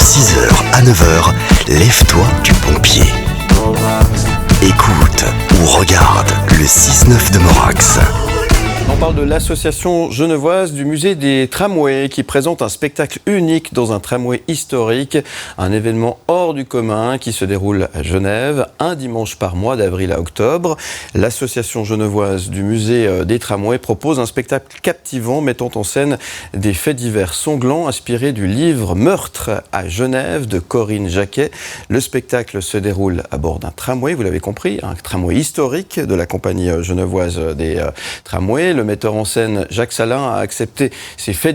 6h à 9h, lève-toi du bon pied. Écoute ou regarde le 6-9 de Morax. On parle de l'association genevoise du musée des tramways qui présente un spectacle unique dans un tramway historique, un événement hors du commun qui se déroule à Genève un dimanche par mois d'avril à octobre. L'association genevoise du musée des tramways propose un spectacle captivant mettant en scène des faits divers sanglants inspirés du livre Meurtre à Genève de Corinne Jacquet. Le spectacle se déroule à bord d'un tramway, vous l'avez compris, un tramway historique de la compagnie genevoise des tramways. Le metteur en scène Jacques Salin a adapté ces faits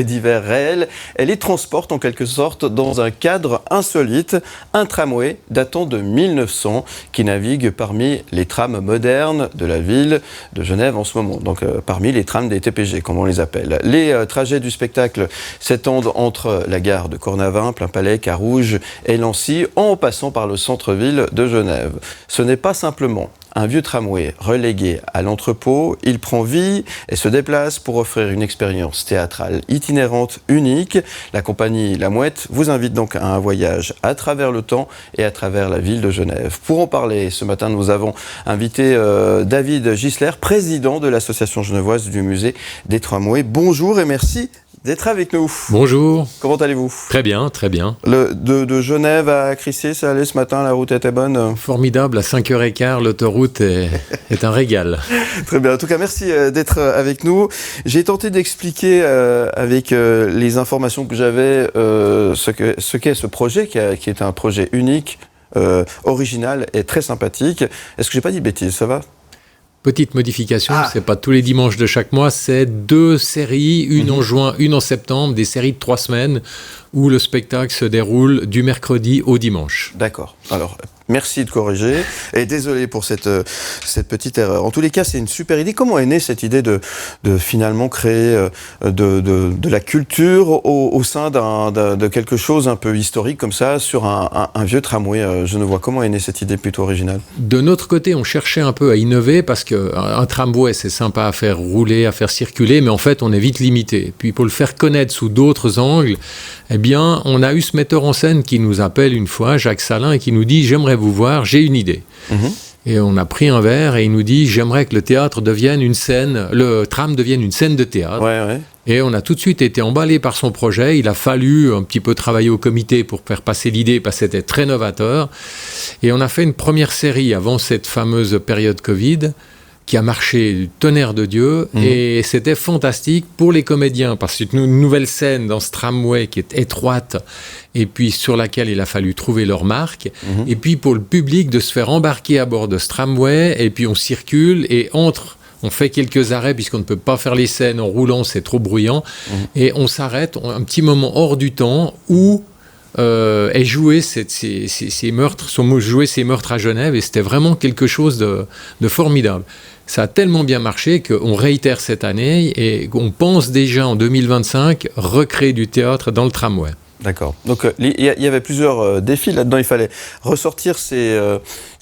divers réels et les transporte en quelque sorte dans un cadre insolite, un tramway datant de 1900 qui navigue parmi les trams modernes de la ville de Genève en ce moment, donc parmi les trams des TPG comme on les appelle. Les trajets du spectacle s'étendent entre la gare de Cornavin, Plainpalais, Carouge et Lancy en passant par le centre-ville de Genève. Ce n'est pas simplement un vieux tramway relégué à l'entrepôt, il prend vie et se déplace pour offrir une expérience théâtrale itinérante unique. La compagnie La Mouette vous invite donc à un voyage à travers le temps et à travers la ville de Genève. Pour en parler, ce matin, nous avons invité David Gisler, président de l'association genevoise du musée des tramways. Bonjour et merci d'être avec nous. Bonjour. Comment allez-vous ? Très bien, très bien. De Genève à Crissier, ça allait ce matin, la route était bonne ? Formidable, à 5h15, l'autoroute est un régal. Très bien, en tout cas merci d'être avec nous. J'ai tenté d'expliquer avec les informations que j'avais ce qu'est ce projet, qui est un projet unique, original et très sympathique. Est-ce que j'ai pas dit de bêtises, ça va ? Petite modification, c'est pas tous les dimanches de chaque mois, c'est 2 séries, une en juin, une en septembre, des séries de 3 semaines où le spectacle se déroule du mercredi au dimanche. D'accord. Alors, merci de corriger et désolé pour cette petite erreur. En tous les cas, c'est une super idée. Comment est née cette idée de finalement créer de la culture au sein de quelque chose un peu historique comme ça sur un vieux tramway genevois? Comment est née cette idée plutôt originale? De notre côté, on cherchait un peu à innover parce qu'un tramway, c'est sympa à faire rouler, à faire circuler, mais en fait, on est vite limité. Puis pour le faire connaître sous d'autres angles, eh bien, on a eu ce metteur en scène qui nous appelle une fois, Jacques Salin, et qui nous dit « J'aimerais vous voir, j'ai une idée ». Et on a pris un verre et il nous dit « J'aimerais que le théâtre devienne une scène, le tram devienne une scène de théâtre ». Ouais. Et on a tout de suite été emballé par son projet. Il a fallu un petit peu travailler au comité pour faire passer l'idée parce que c'était très novateur. Et on a fait une première série avant cette fameuse période Covid qui a marché du tonnerre de Dieu. Et c'était fantastique pour les comédiens parce que c'est une nouvelle scène dans ce tramway qui est étroite et puis sur laquelle il a fallu trouver leur marque. Et puis pour le public de se faire embarquer à bord de ce tramway et puis on circule et on fait quelques arrêts puisqu'on ne peut pas faire les scènes en roulant, c'est trop bruyant. Et on s'arrête, un petit moment hors du temps où est joué ces meurtres, sont joués ces meurtres à Genève et c'était vraiment quelque chose de formidable. Ça a tellement bien marché qu'on réitère cette année et qu'on pense déjà en 2025 recréer du théâtre dans le tramway. D'accord. Donc il y avait plusieurs défis là-dedans. Il fallait ressortir ces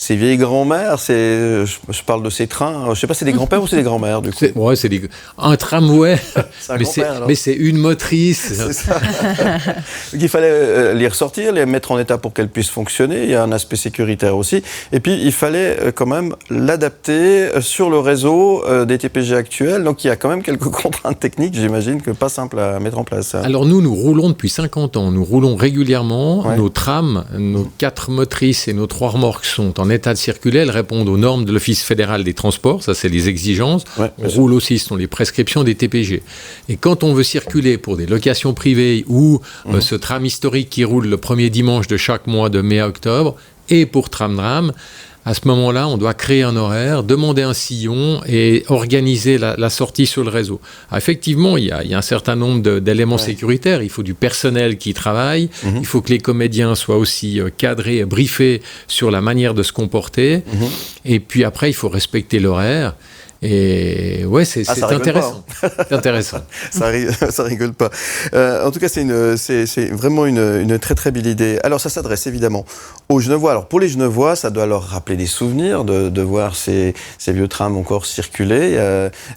vieilles grand-mères. Je parle de ces trains. Je ne sais pas, c'est des grands-pères ou c'est des grand-mères du coup. C'est un tramway, mais c'est une motrice. C'est ça. Donc il fallait les ressortir, les mettre en état pour qu'elles puissent fonctionner. Il y a un aspect sécuritaire aussi. Et puis il fallait quand même l'adapter sur le réseau des TPG actuels. Donc il y a quand même quelques contraintes techniques, j'imagine, que pas simple à mettre en place. Alors nous roulons depuis 50 ans. Nous roulons régulièrement. Ouais. Nos trams, nos 4 motrices et nos 3 remorques sont en état de circuler. Elles répondent aux normes de l'Office fédéral des transports. Ça, c'est les exigences. Ouais, on roule aussi selon les prescriptions des TPG. Et quand on veut circuler pour des locations privées ou ce tram historique qui roule le premier dimanche de chaque mois de mai à octobre, et pour tram-tram, à ce moment-là, on doit créer un horaire, demander un sillon et organiser la sortie sur le réseau. Alors, effectivement, il y a un certain nombre d'éléments sécuritaires. Il faut du personnel qui travaille. Il faut que les comédiens soient aussi cadrés, briefés sur la manière de se comporter. Et puis après, il faut respecter l'horaire. Et ouais, c'est ça rigole intéressant. C'est intéressant. Ça rigole pas. En tout cas, c'est vraiment une très très belle idée. Alors, ça s'adresse évidemment aux Genevois. Alors, pour les Genevois, ça doit leur rappeler des souvenirs de voir ces vieux trams encore circuler.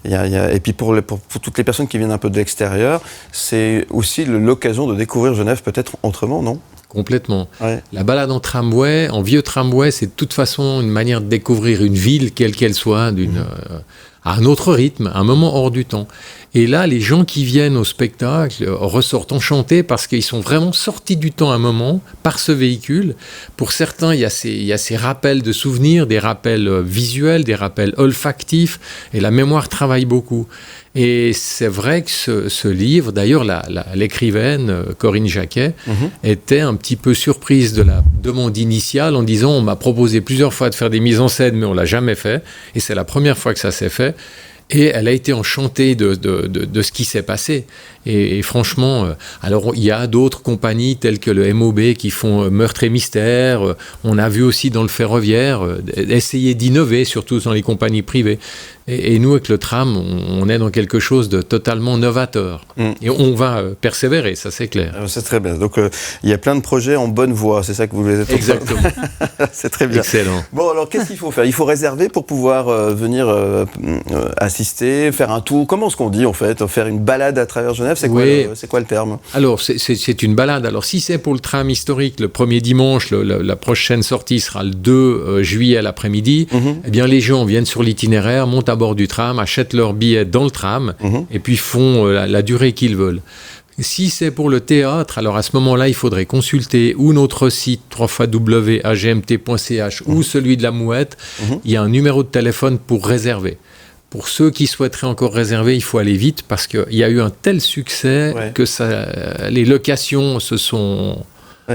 Et puis pour toutes les personnes qui viennent un peu de l'extérieur, c'est aussi l'occasion de découvrir Genève peut-être autrement, non ? Complètement. Ouais. La balade en tramway, en vieux tramway, c'est de toute façon une manière de découvrir une ville, quelle qu'elle soit, à un autre rythme, à un moment hors du temps. Et là, les gens qui viennent au spectacle ressortent enchantés parce qu'ils sont vraiment sortis du temps un moment par ce véhicule. Pour certains, il y a ces rappels de souvenirs, des rappels visuels, des rappels olfactifs, et la mémoire travaille beaucoup. Et c'est vrai que ce livre, d'ailleurs, l'écrivaine Corinne Jacquet était un petit peu surprise de la demande initiale en disant on m'a proposé plusieurs fois de faire des mises en scène, mais on l'a jamais fait. Et c'est la première fois que ça s'est fait. Et elle a été enchantée de ce qui s'est passé. Et franchement, alors il y a d'autres compagnies telles que le MOB qui font Meurtre et Mystère. On a vu aussi dans le ferroviaire essayer d'innover, surtout dans les compagnies privées. Et nous, avec le tram, on est dans quelque chose de totalement novateur. Et on va persévérer, ça c'est clair. C'est très bien. Donc il y a plein de projets en bonne voie, c'est ça que vous voulez être. Exactement. C'est très bien. Excellent. Bon, alors qu'est-ce qu'il faut faire ? Il faut réserver pour pouvoir venir assister, faire un tour. Comment est-ce qu'on dit en fait ? Faire une balade à travers Genève, c'est quoi le terme ? Alors, c'est une balade. Alors, si c'est pour le tram historique, le premier dimanche, la prochaine sortie sera le 2 juillet à l'après-midi, eh bien, les gens viennent sur l'itinéraire, montent à bord du tram, achètent leur billet dans le tram, et puis font la durée qu'ils veulent. Si c'est pour le théâtre, alors à ce moment-là, il faudrait consulter ou notre site www.agmt.ch ou celui de la Mouette. Il y a un numéro de téléphone pour réserver. Pour ceux qui souhaiteraient encore réserver, il faut aller vite parce qu'il y a eu un tel succès que les locations se sont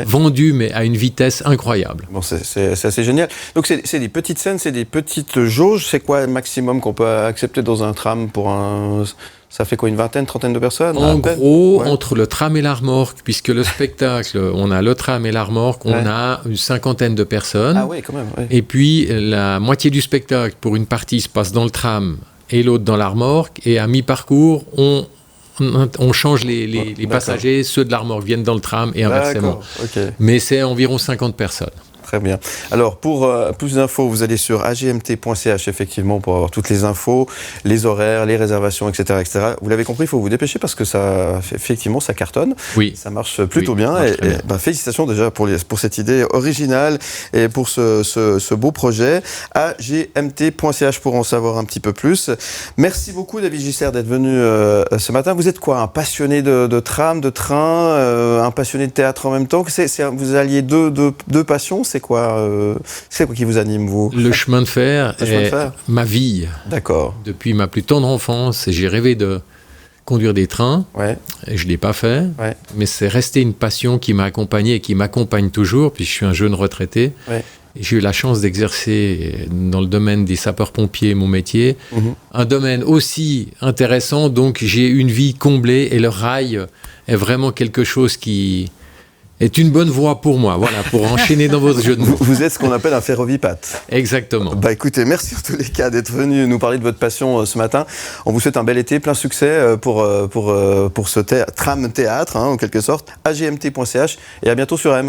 vendues, mais à une vitesse incroyable. Bon, c'est assez génial. Donc c'est des petites scènes, c'est des petites jauges. C'est quoi le maximum qu'on peut accepter dans un tram pour un... Ça fait quoi, une vingtaine, trentaine de personnes ? En gros, entre le tram et la remorque, puisque le spectacle, on a le tram et la remorque, on a une cinquantaine de personnes. Ah oui, quand même. Ouais. Et puis, la moitié du spectacle, pour une partie, se passe dans le tram et l'autre dans la remorque. Et à mi-parcours, on change les passagers, ceux de la remorque viennent dans le tram et inversement. Okay. Mais c'est environ 50 personnes. Très bien. Alors, pour plus d'infos, vous allez sur agmt.ch, effectivement, pour avoir toutes les infos, les horaires, les réservations, etc. etc. Vous l'avez compris, il faut vous dépêcher parce que effectivement, ça cartonne. Oui. Ça marche plutôt bien. Félicitations déjà pour cette idée originale et pour ce beau projet. agmt.ch pour en savoir un petit peu plus. Merci beaucoup, David Gisler, d'être venu ce matin. Vous êtes quoi, un passionné de tram, de train, un passionné de théâtre en même temps? Vous alliez deux passions. C'est quoi qui vous anime, vous ? Le chemin de fer est ma vie. D'accord. Depuis ma plus tendre enfance, j'ai rêvé de conduire des trains. Ouais. Et je ne l'ai pas fait. Ouais. Mais c'est resté une passion qui m'a accompagné et qui m'accompagne toujours, puis je suis un jeune retraité. Ouais. Et j'ai eu la chance d'exercer dans le domaine des sapeurs-pompiers mon métier. Un domaine aussi intéressant, donc j'ai une vie comblée et le rail est vraiment quelque chose qui est une bonne voie pour moi, voilà, pour enchaîner dans votre jeu de mots. Vous êtes ce qu'on appelle un ferrovipate. Exactement. Écoutez, merci en tous les cas d'être venu nous parler de votre passion ce matin. On vous souhaite un bel été, plein succès pour ce tram théâtre, en quelque sorte. agmt.ch et à bientôt sur M.